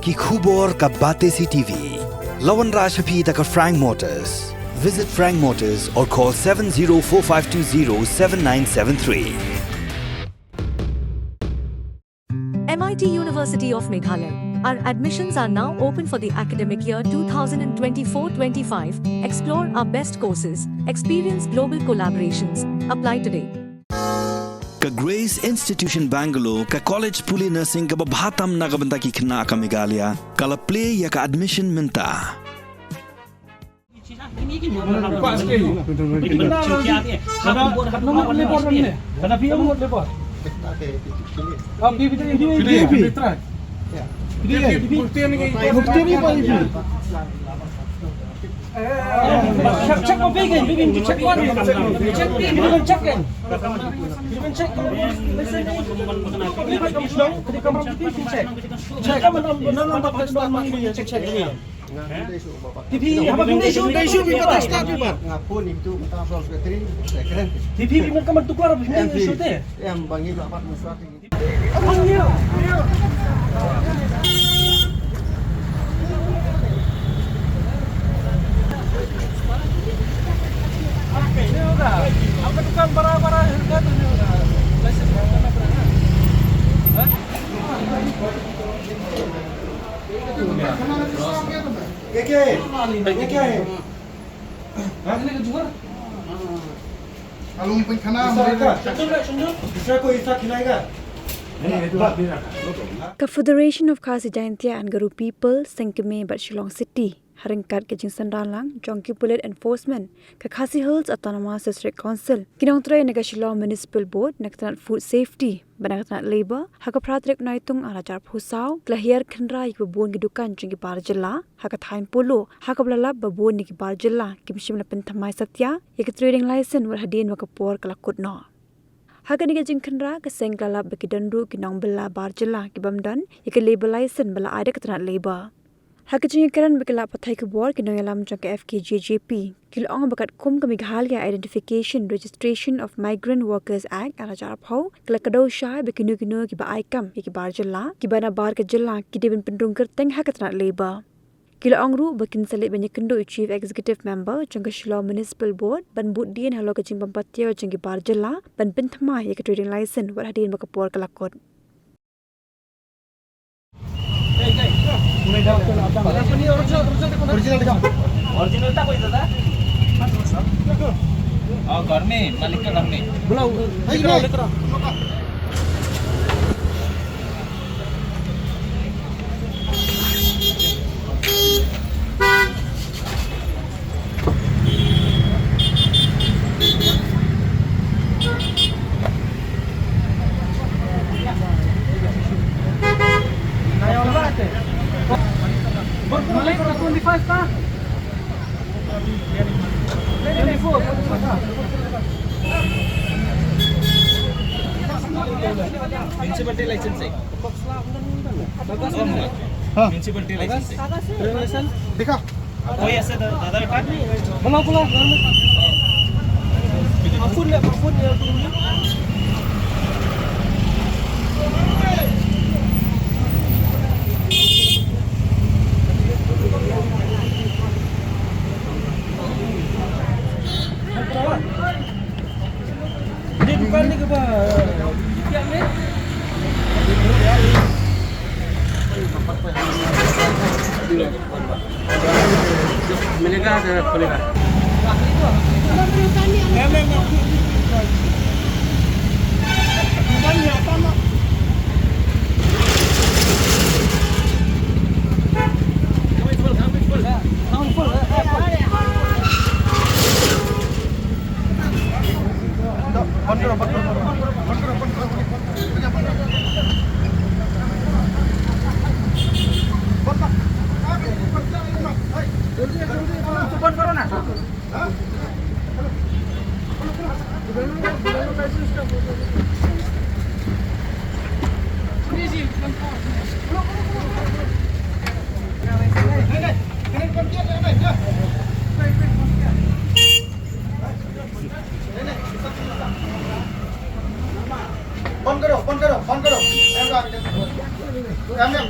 ki khubor ka Batesi TV. Lawan Rashapi taka Frank Motors. Visit Frank Motors or call 7045207973. MIT University of Meghalaya. Our admissions are now open for the academic year 2024-25. Explore our best courses, experience global collaborations. Apply today. Ka Grace Institution Bangalore ka College Puli Nursing ka babhatam na kabanta ki khna ka Meghalaya kala play ya ka admission minta. Check mo bigin, check one. Check bigin, check in. Bigin check. Check ka man ang bakit doon mang check ini. TV habang hindi issue kita start ba? Ngapun itu kita soal sekretari second. TV man ka magtuklar hindi issue te. Yang bangi dapat musuh ini. Ang niyo. Ini udah. Apa tukang bara-bara harga tu ni udah. License mana berapa? Hah? Keke. Ini ke jual? Kalau pun kena Bisa ko isa khilaiga. Ka Federation of Khasi Jaintia and Garu People Sengkeme Bat Shillong City Haringkat ke Jingsan Ranlang Jongki Pulit Enforcement ka Khasi Hills Autonomous District Council kinong tray na ka Shillong Municipal Board naktanat food safety banaktanat labor haka pratrik naitung arajar phusau klahir khandra ik babon gidukan jingki barjilla haka thain polo haka blalab babon ni ki barjilla kimshim na penthamai satya ik trading license war hadin wakapor kalakut no Haga ni gajing khandra ka sengklala baki dandu ki nong bela barjala ki bamdan ik label license bala ada katrat labor. Haga jing karan baki la pathai ki bor ki noyalam jang ka FKJJP ki long bakat kum ka Meghalaya Identification Registration of Migrant Workers Act arajar phau kala kado sha baki nu ki ba aikam ki barjala ki bana bar ka jilla ki debin pendung kerteng ha katrat labor. Kila angru bakin salit banyak kendo Chief Executive Member jangka Shillong Municipal Board ban budien halo ke jing pampatya jangki barjala ban penthma ya ke trading license war hadin makapor kalakot. Original tak koई दादा? घर में मालिक का घर में बुलाओ लेकर Municipality license है Municipality license है देखा कोई ऐसे दादा का बुलाओ phone bukan ni ke apa? Tiap ni. Milega ada kolega.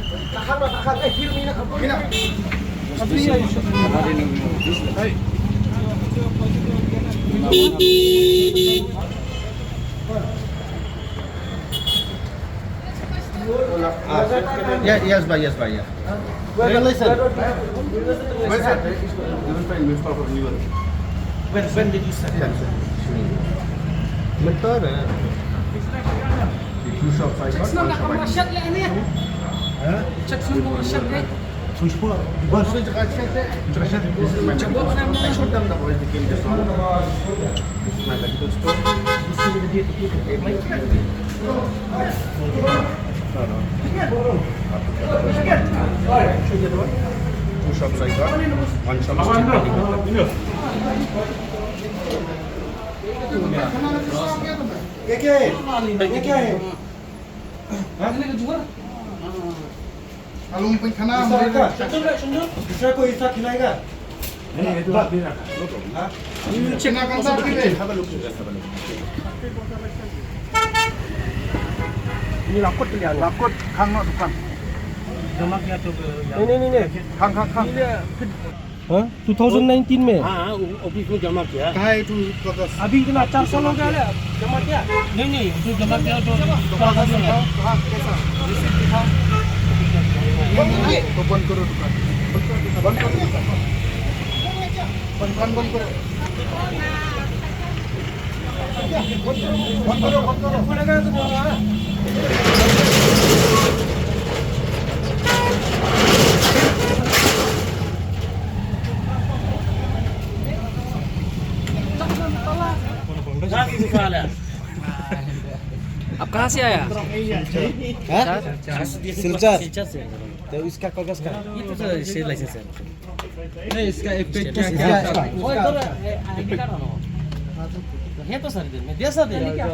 Yes, bhai, yes, bhai, yeah. Where's that? Even fine, we'll start from New York. When did you start? Betul ya. Two shops I got. One shop I got. Huh? Check semua shot deh. Switch po. One switch ka check. This is my medical store. I showed them the way they came this one. This is my medical store. Two shops I got. One shop is Alung pun खाना दूसरा कोई हिस्सा खिलाएगा China kan sa akin have a look. Ini lakot tu ya. Lakot khang no dukan. जमा किया तो Khang khang khang. हाँ 2019 में हाँ ऑफिस में जमा किया Kaya itu kotas. अभी इतना 400 लोग आया जमा किया नहीं जो जमा किया तो तो बंद करो दुकान. बंद करो. बंद करो. आप कहाँ से आया? सिलचर से। तो इसका कागज का? ये तो स्टेट लाइसेंस है। नहीं इसका एक पेज क्या इसका? वो इधर आईडी कार्ड हो। है तो सर इधर में दे सकते हैं क्या?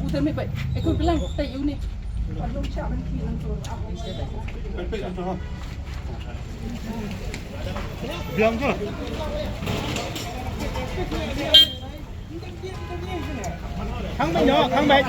उधर में भाई एक कोई बिलांग तय unit Bilang tu. Khang Bạch đó, Khang Bạch.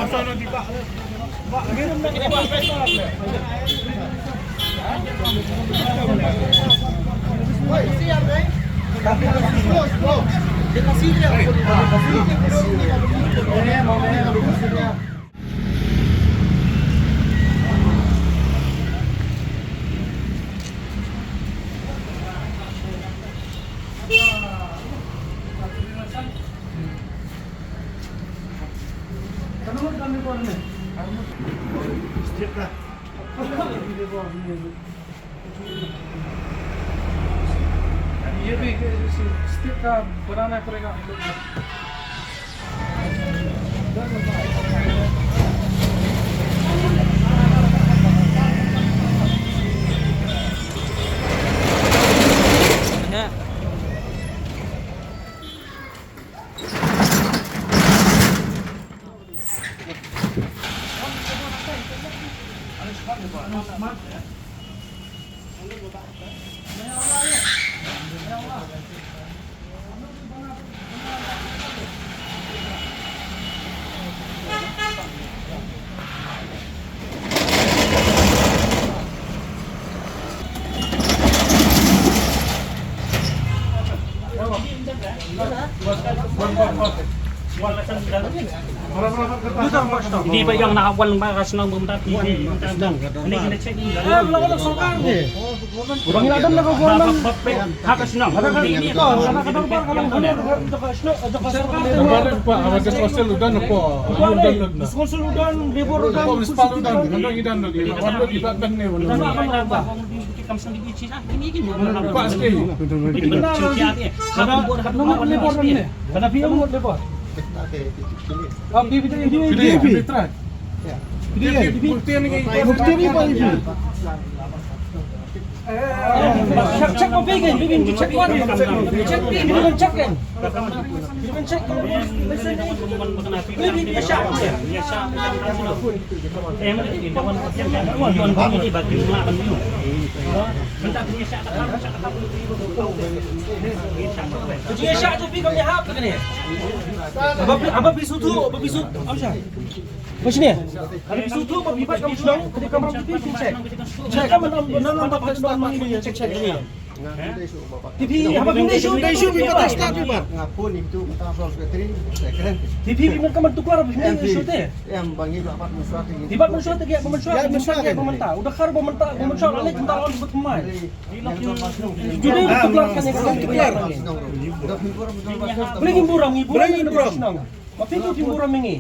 ये भी स्टिक का बनाना पड़ेगा हम लोग Hindi pa yung nakawal ng bakas ng bumta TV. Hindi kina-check in. Wala ka sangkan ni. Bang iladam na ko man. Hakas na. Ini to, nakakadang pa kalang honor. Kemarin Pak, awak sosial udah nopo. Udah na. Konsul udan, libur udan. Municipal udah, hanggang idan lagi. Wala di bagan ni Ano wala. ako maraba? Kung sa libichi na, kinigin mo. Pak stay. Nomor libur ni. Kada piye mo libur. Ah, bibi tadi Pilih, pilih try. Pilih. Bukti ni Bukti ni pa ibi. Check mo bigin, bigin check mo. Check bigin, check kan. Bigin check. Bigin dia siya. Dia siya tu bigin dia hap kan ni. Apa bisu tu? Apa bisu? Apa siya? Macam ni? Ada bisu tu, apa bibat kamu sedang? Ketika kamu pergi check. Check kan nampak kan dia check ni. TV apa benda isu bibat start bibat. Ngapun itu kita soal sekretari second. TV bibat kamu tukar apa benda isu teh? Yang bangi dapat mesuat ini. Dibat mensuat lagi mensuat pemerintah. Udah kar pemerintah lagi tentang orang sebut pemain. Jadi tukar kan yang tukar. Boleh hiburan. Tapi itu hiburan mengi.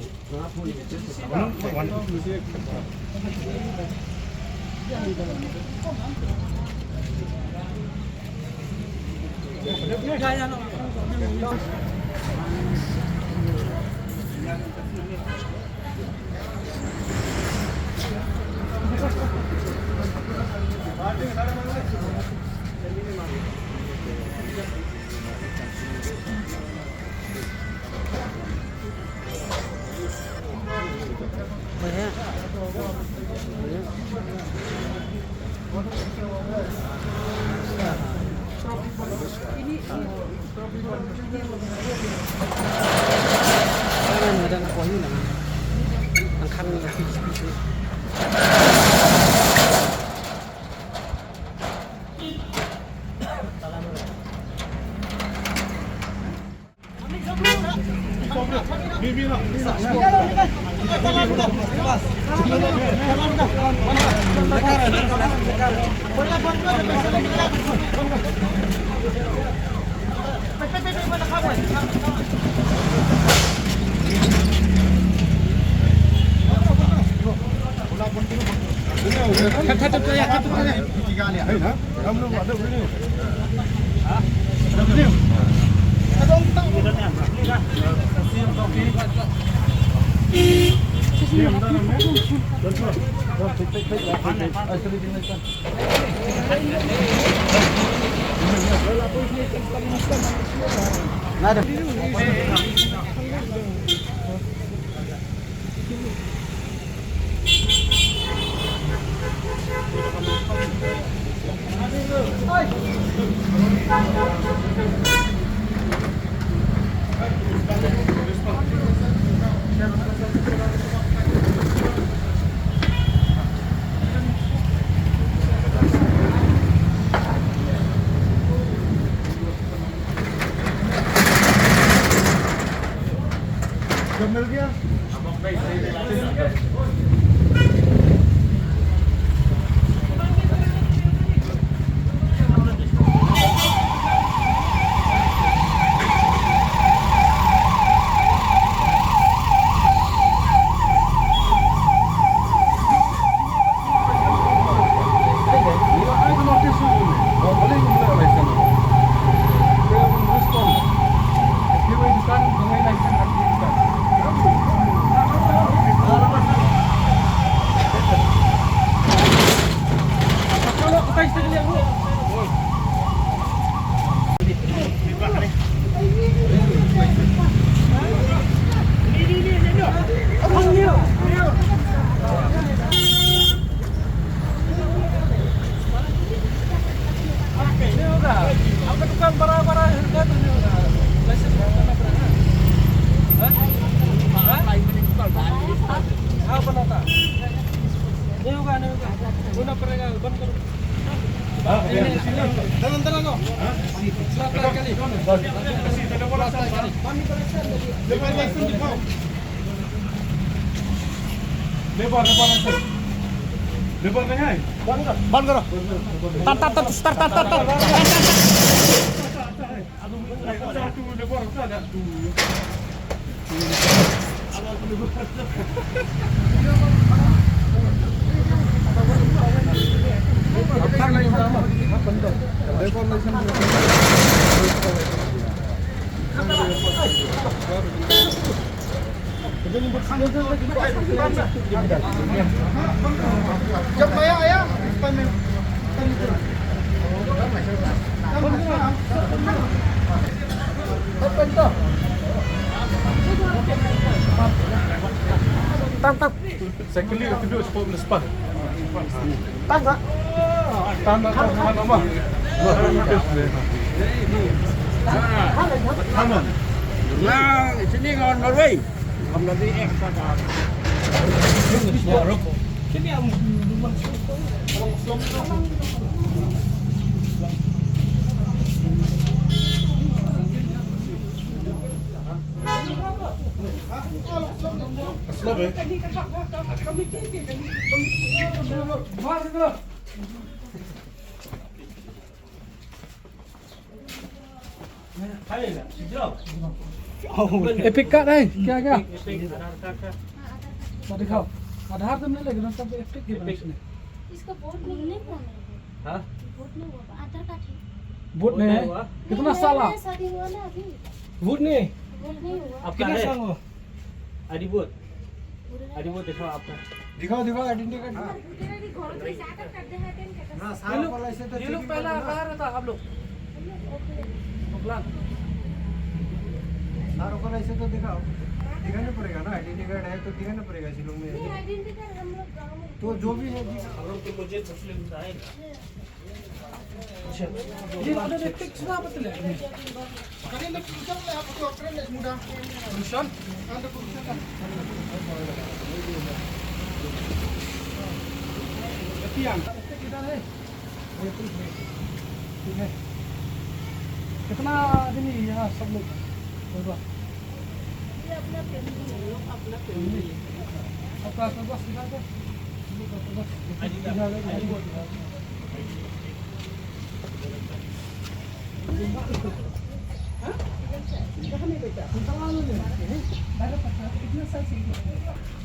Jom ayah. Secondly, the kedua sport municipal. Tan tak? Tanah nama. Sini kawan Norway. Epic card है क्या क्या दिखाओ आधार तो नहीं लगेगा सब एपिक के बने इसका वोट नहीं हुआ हाँ? वोट नहीं हुआ आधार कार्ड है वोट में है कितना साल नहीं, शादी हुआ ना अभी Wood ni. वोट नहीं हुआ आप कितने साल हो? आदि बोध दिखाओ आपका दिखाओ आइडेंटिटी कार्ड ये लोग पहला कहाँ रहता आप लोग ओकलान सारों को ऐसे तो दिखाना पड़ेगा ना, आइडेंटिटी कार्ड है तो दिखाना पड़ेगा शिलोंग में। आइडेंटिटी कार्ड हम लोग गाँव में तो जो भी है ये वाला एपिक सुना बतले कितना आदमी यहाँ सब लोग होगा अपना फैमिली आपका बस दिखा दो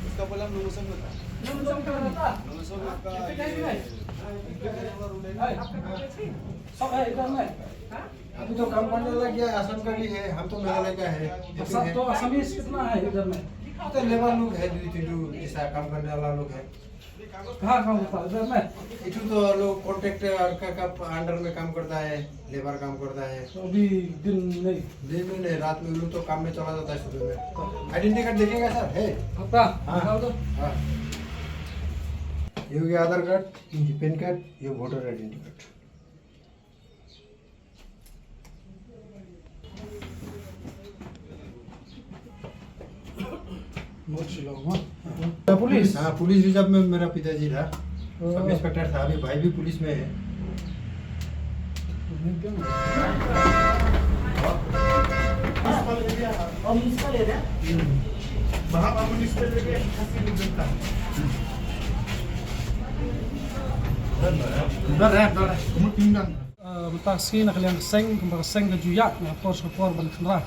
उसका बोला लुमुसन होता अभी तो काम करने लग गया, असम का भी है, हम तो मेघालय का है। सब तो असमीज कितना है इधर में तो लेबर लोग है, जैसा काम करने वाला लोग है। कहाँ काम होता है इधर में इधर तो लोग कॉन्ट्रैक्टर का अंडर में काम करता है, लेबर काम करता है। तो अभी दिन नहीं दिन में नहीं, रात में लोग तो काम में चला जाता है सुबह में। आइडेंटिटी कार्ड देखेगा सर है? पता हाँ। दिखाओ तो हाँ। ये हो गया आधार कार्ड, ये पैन कार्ड, ये वोटर आइडेंटिटी कार्ड। पुलिस हाँ, पुलिस रिजर्व में मेरा पिताजी था, सब इंस्पेक्टर था, अभी भाई भी पुलिस में है। Mutasi nak kalian seng kembang seng ke juyak na pos kapor ban khnra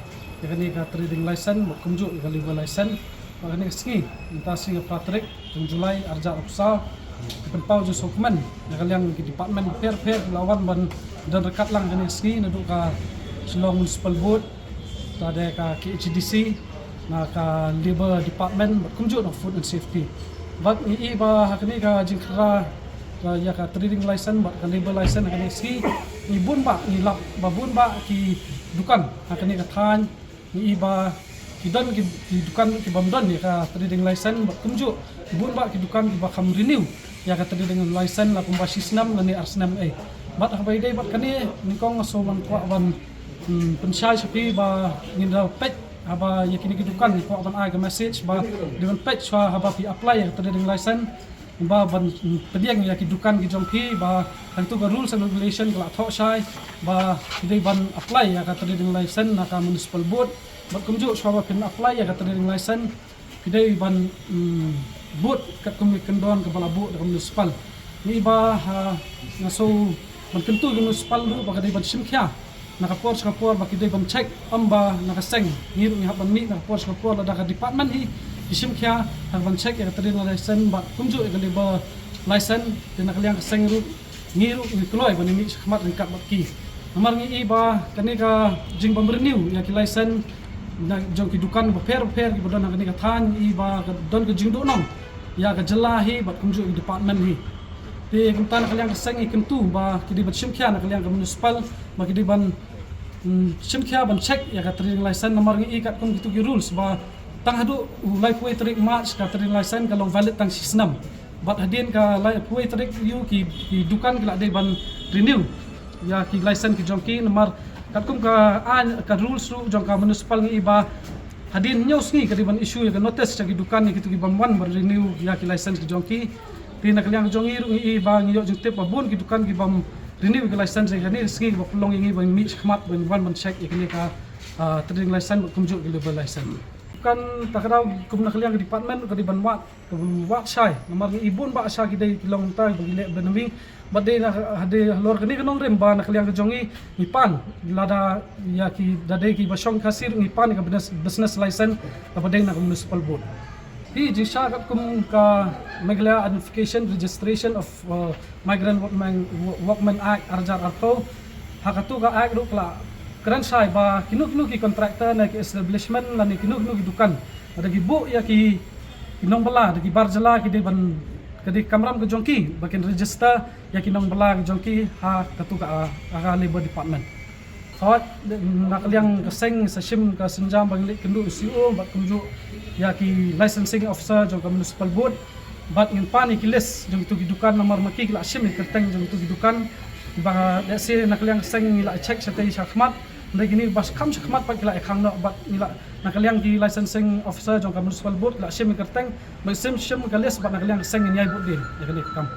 yakni ka trading license mot kumju ka legal license makni ski mutasi ka Patrick tung Julai arja upsa penpau ju sokmen na kalian ki department fair lawan ban dan rekat lang kani ski na du ka Shillong Municipal Board ta ada ka KHDC na ka labor department mot kumju na food and safety bat ni ba hakni ka jingkra ya ka trading license bat ka labor license kani ski ni bun ba ni lap ba bun ba ki dukan kani ka than ni iba ki don ki dukan ki bamdon ya ka trading license bat kumju bun ba ki dukan ki ba kham renew ya ka trading license la kumba sisnam ngani arsnam bat ha bai dai bat kani ni kong so man kwa ban pensyai sapi ba ni da pet aba yakini ki dukan ko ban ai ka message ba dengan pet swa haba pi apply ya trading license ba ban pediang ya ki dukan ki jongki ba hang tu ka rules and regulation kala tho sai ba dei ban apply ya ka trading license na ka municipal board ba kumju swa ba pin apply ya ka trading license dei ban board ka kumi kendon ka bala board ka municipal ni ba na so ban kentu ki municipal ru ba ka dei ban simkhya na ka por ba ki dei ban check amba na ka seng ni ru ban mi na por la da ka department hi isim kya hang ban check ya trading license ba kumju ka labor license din nakaliang seng ru ngiru ni kloy ban mi khmat ringkat bat ki namar ngi iba kani ka jing bam renew ya ki license na jong ki dukan ba fair ki bodan kani ka than iba ka don ka jing do nam ya ka jelahi bat kumju department hi te kumtan nakaliang seng i kentu ba ki di bat sim kya nakaliang ka municipal ba ki di ban sim kya ban check ya ka trading license namar ngi kat kum gitu ki rules ba tang hadu ulai puai tarik march ka tarik license kalau valid tang sistem bat hadin ka lai puai tarik you ki dukan kila de ban renew ya ki license ki jongki nomor katkum ka an ka rules ru jong ka municipal ngi iba hadin nyos ngi ka ban issue ka notice ki dukan ni kitu ki ban wan bar renew ya ki license ki jongki tina kaliang jongi ru ngi iba ngi yo jong te pabun ki dukan ki bam renew ki license ki ni ngi ba pelong ngi ban mi khmat ban wan ban check ikni ka trading license kumjuk ki level license kan takraw kum nakaliang department ka diban wat sai nomor ni ibun ba asa ki dei kilong ta bagi le benami bade na hade lor kani kanong rem ba nakaliang jongi ni pan lada ya ki dade ki basong kasir ni pan ka business license ka bade na municipal board hi jisha kum ka Meghalaya Identification Registration of Migrant Workmen Act Arjar Arto hakatu ka act ru kla keren sai ba kinu ki kontraktor na ki establishment la ni kinu ki dukan ada ki bu ya ki kinong bala ada ki barjala ki de ban kadi kamram ke jongki bakin register ya kinong bala ke jongki ha katu ka labor department hot nakaliang kaseng sa sim ka senjam bang lik kendu CEO bat kumju ya ki licensing officer jong ka municipal board bat ngin pani ki list jong tu ki dukan nomor maki la sim kerteng jong tu ki dukan ba let's say nakaliang kaseng la check sa tay khmat ndai gini bas kam khmat pa kila ekhang no bat nila nakaliang ki licensing officer jong ka municipal board la sim kerteng mai sim ka list bat nakaliang kaseng nyai board din ya kini kam